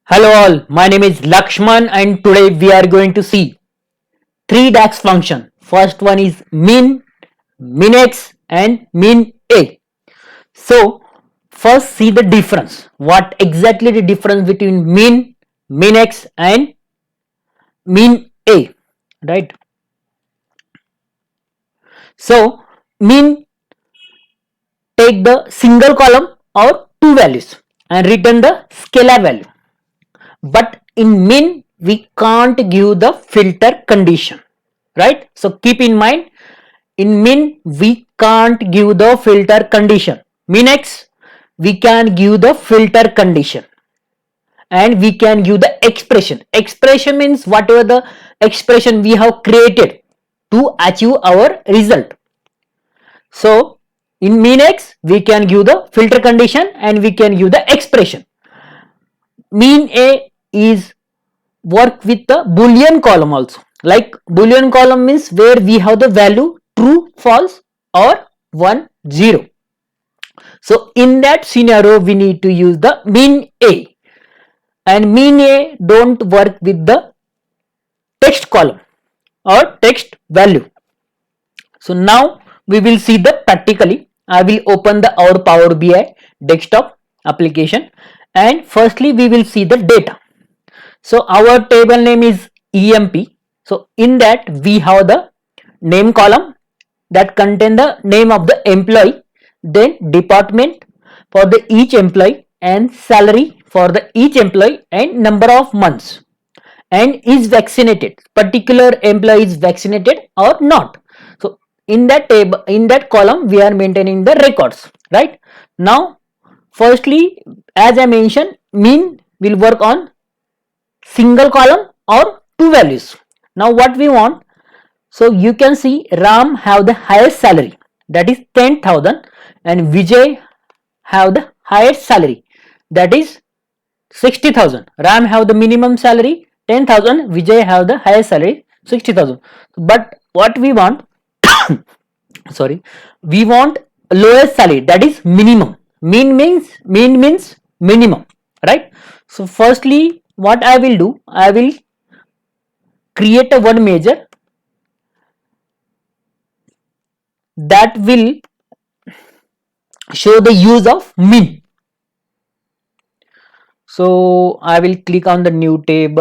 Hello all, my name is Lakshman and today we are going to see three DAX function. First one is min, minx and min a. So first see the difference. What exactly the difference between min, minx and min a, right? So min take the single column or two values and return the scalar value. But in min we can't give the filter condition, right? So keep in mind, in min we can't give the filter condition. Minx we can give the filter condition and we can give the expression means whatever the expression we have created to achieve our result. So in minx we can give the filter condition and we can give the expression. Min a is work with the boolean column also. Like boolean column means where we have the value true, false or 1, 0. So in that scenario we need to use the min a, and min a don't work with the text column or text value. So now we will see the practically. I will open the our Power BI desktop application and firstly we will see the data. So our table name is EMP. So in that we have the name column that contain the name of the employee, then department for the each employee and salary for the each employee and number of months, and is vaccinated, particular employee is vaccinated or not. So in that table, in that column we are maintaining the records, right? Now firstly, as I mentioned, min will work on single column or two values. Now what we want, so you can see Ram have the highest salary, that is 10,000, and Vijay have the highest salary, that is 60,000. Ram have the minimum salary 10,000, Vijay have the highest salary 60,000. But what we want, sorry, we want lowest salary, that is minimum. Min means minimum, right? So firstly what I will do, I will create a one measure that will show the use of min. So I will click on the new tab,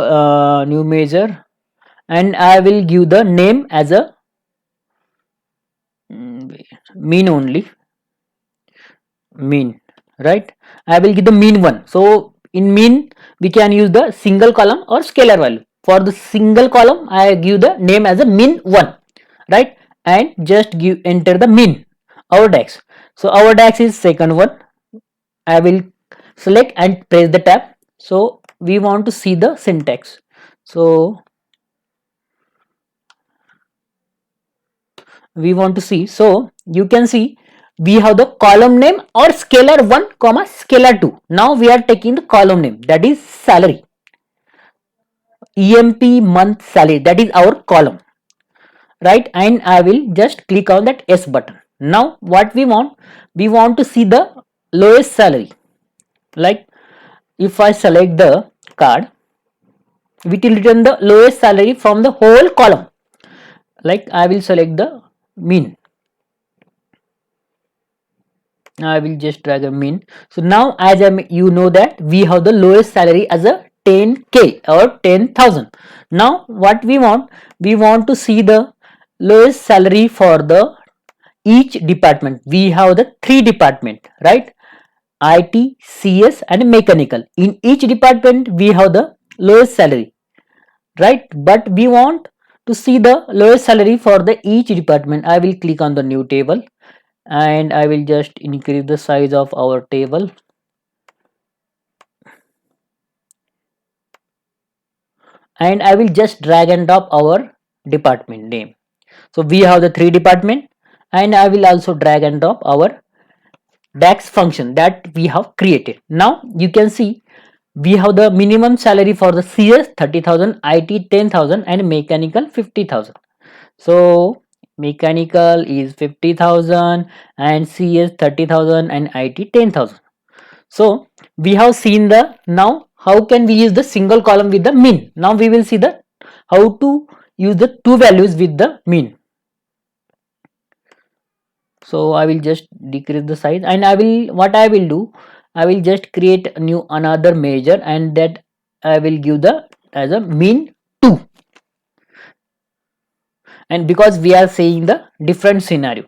new measure, and I will give the name as a min only, min, right? I will give the min one. So in min we can use the single column or scalar value. For the single column I give the name as a min one, right? And just give enter the min, our DAX. So our DAX is second one. I will select and press the tab. So we want to see the syntax. So we want to see, so you can see we have the column name or scalar 1 comma scalar 2. Now we are taking the column name, that is salary, EMP month salary, that is our column, right? And I will just click on that S button. Now what we want to see the lowest salary. Like if I select the card, we will return the lowest salary from the whole column. Like I will select the min, I will just drag a min. So now as you know that we have the lowest salary as a 10k or 10,000. Now what we want to see the lowest salary for the each department. We have the three department, right? IT, CS and mechanical. In each department we have the lowest salary, right? But we want to see the lowest salary for the each department. I will click on the new table and I will just increase the size of our table, and I will just drag and drop our department name. So we have the three department, and I will also drag and drop our DAX function that we have created. Now you can see we have the minimum salary for the CS 30,000, IT 10,000 and mechanical 50,000. So mechanical is 50,000 and CS 30,000 and IT 10,000. So we have seen the now how can we use the single column with the min. Now we will see the how to use the two values with the min. So I will just decrease the size, and I will do, I will just create a new another measure, and that I will give the as a min 2, and because we are saying the different scenario.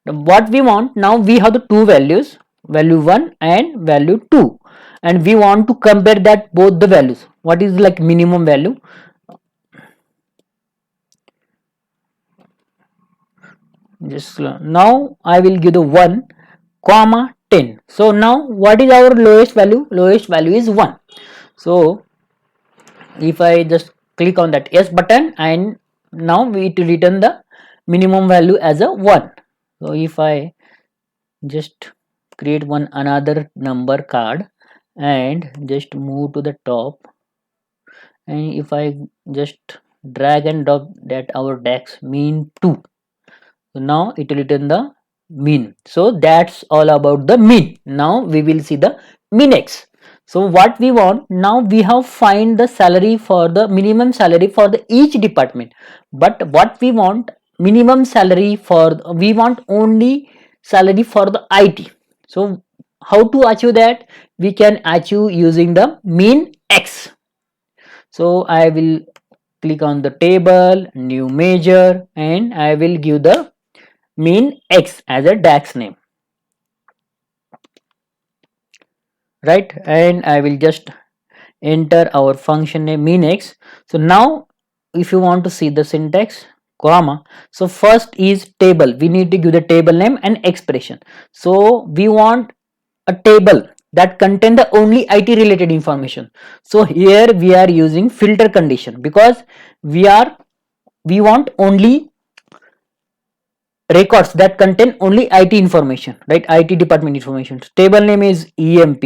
Now what we want, now we have the two values, value 1 and value 2, and we want to compare that both the values, what is like minimum value. Just now I will give the 1 comma 10. So now what is our lowest value? Lowest value is 1. So if I just click on that yes button, and now it will return the minimum value as a 1. So if I just create one another number card and just move to the top, and if I just drag and drop that our DAX mean 2, so now it will return the mean. So that's all about the mean. Now we will see the MINX. So what we want, now we have find the salary for the minimum salary for the each department, but what we want, minimum salary for, we want only salary for the IT. So how to achieve that? We can achieve using the MINX. So I will click on the table, new measure, and I will give the MINX as a DAX name, right? And I will just enter our function name MINX. So now if you want to see the syntax, comma, so first is table, we need to give the table name and expression. So we want a table that contain the only IT related information. So here we are using filter condition, because we want only records that contain only IT information, right? IT department information. So table name is EMP.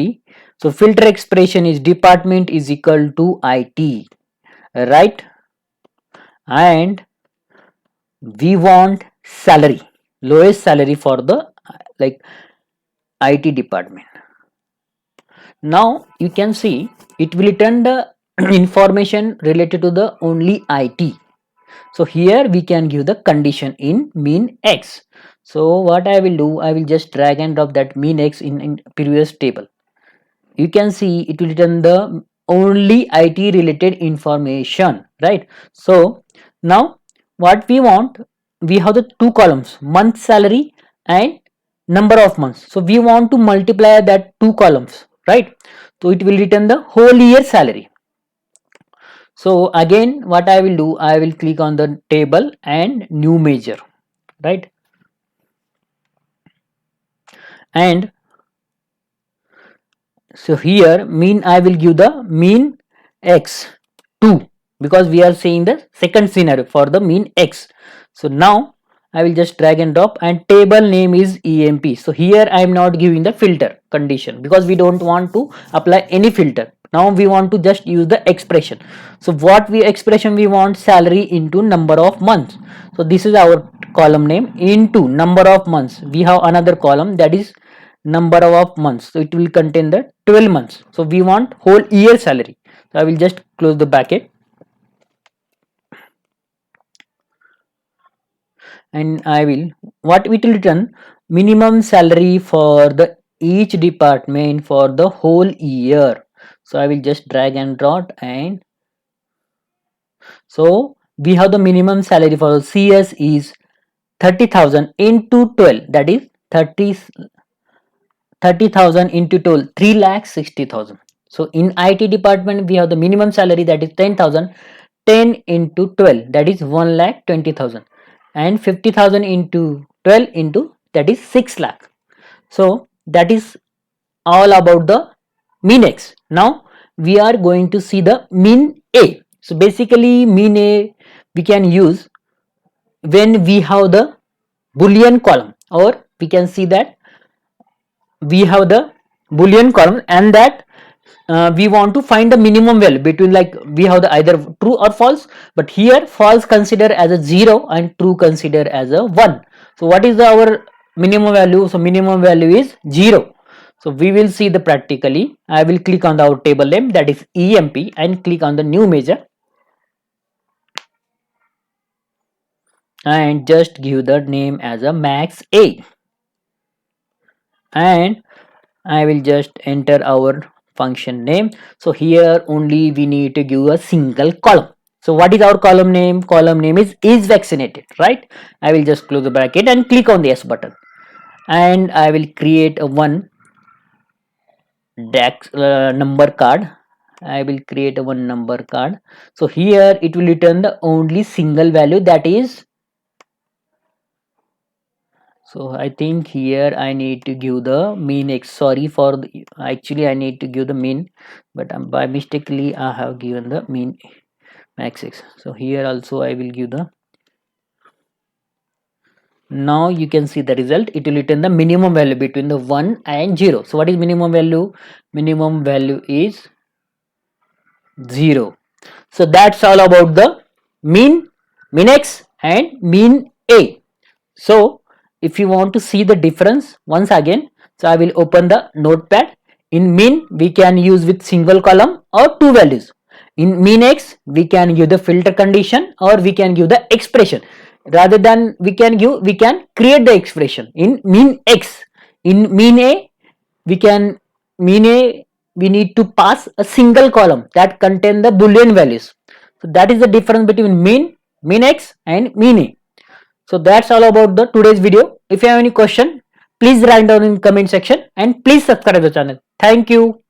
So filter expression is department is equal to IT, right? And we want salary, lowest salary for the like IT department. Now you can see it will return the information related to the only IT. So here we can give the condition in MINX. So what I will do, I will just drag and drop that MINX in previous table. You can see it will return the only IT related information, right? So now what we want, we have the two columns, month salary and number of months. So we want to multiply that two columns, right? So it will return the whole year salary. So again what I will do, I will click on the table and new measure, right? And so here mean, I will give the mean x 2, because we are seeing the second scenario for the mean x. So now I will just drag and drop, and table name is EMP. So here I am not giving the filter condition, because we don't want to apply any filter. Now we want to just use the expression. So what we expression, we want salary into number of months. So this is our column name, into number of months. We have another column that is number of months, so it will contain the 12 months. So we want whole year salary. So I will just close the bracket, and I will, what it will return, minimum salary for the each department for the whole year. So I will just drag and drop, and so we have the minimum salary for CS is 30,000 into 12, that is 30,000 into 12, 3,60,000. So in IT department we have the minimum salary, that is 10,000. 10 into 12, that is 1,20,000, and 50,000 into 12 into, that is 6 lakh. So that is all about the MINX. Now we are going to see the min A. So basically min A we can use when we have the boolean column, or we can see that we have the boolean column, and that we want to find the minimum value between, like we have the either true or false, but here false consider as a 0 and true consider as a 1. So what is our minimum value? So minimum value is 0. So we will see the practically. I will click on our table name, that is EMP, and click on the new measure and just give the name as a max A, and I will just enter our function name. So here only we need to give a single column. So what is our column name? Column name is vaccinated, right? I will just close the bracket and click on the S button, and I will create a one DAX number card. I will create a one number card. So here it will return the only single value, that is. So I think here I need to give the mean x. Sorry for the, actually I need to give the mean, but by mistakenly I have given the mean max x. So here also I will give the. Now you can see the result. It will return the minimum value between the 1 and 0. So what is minimum value? Minimum value is 0. So that's all about the mean, min x and mean a. So if you want to see the difference once again, so I will open the notepad. In min we can use with single column or two values. In min x we can give the filter condition or we can give the expression. Rather than we can create the expression in min x. In min a we can min a we need to pass a single column that contain the boolean values. So that is the difference between min x and min a. So that's all about the today's video. If you have any question, please write down in comment section and please subscribe the channel. Thank you.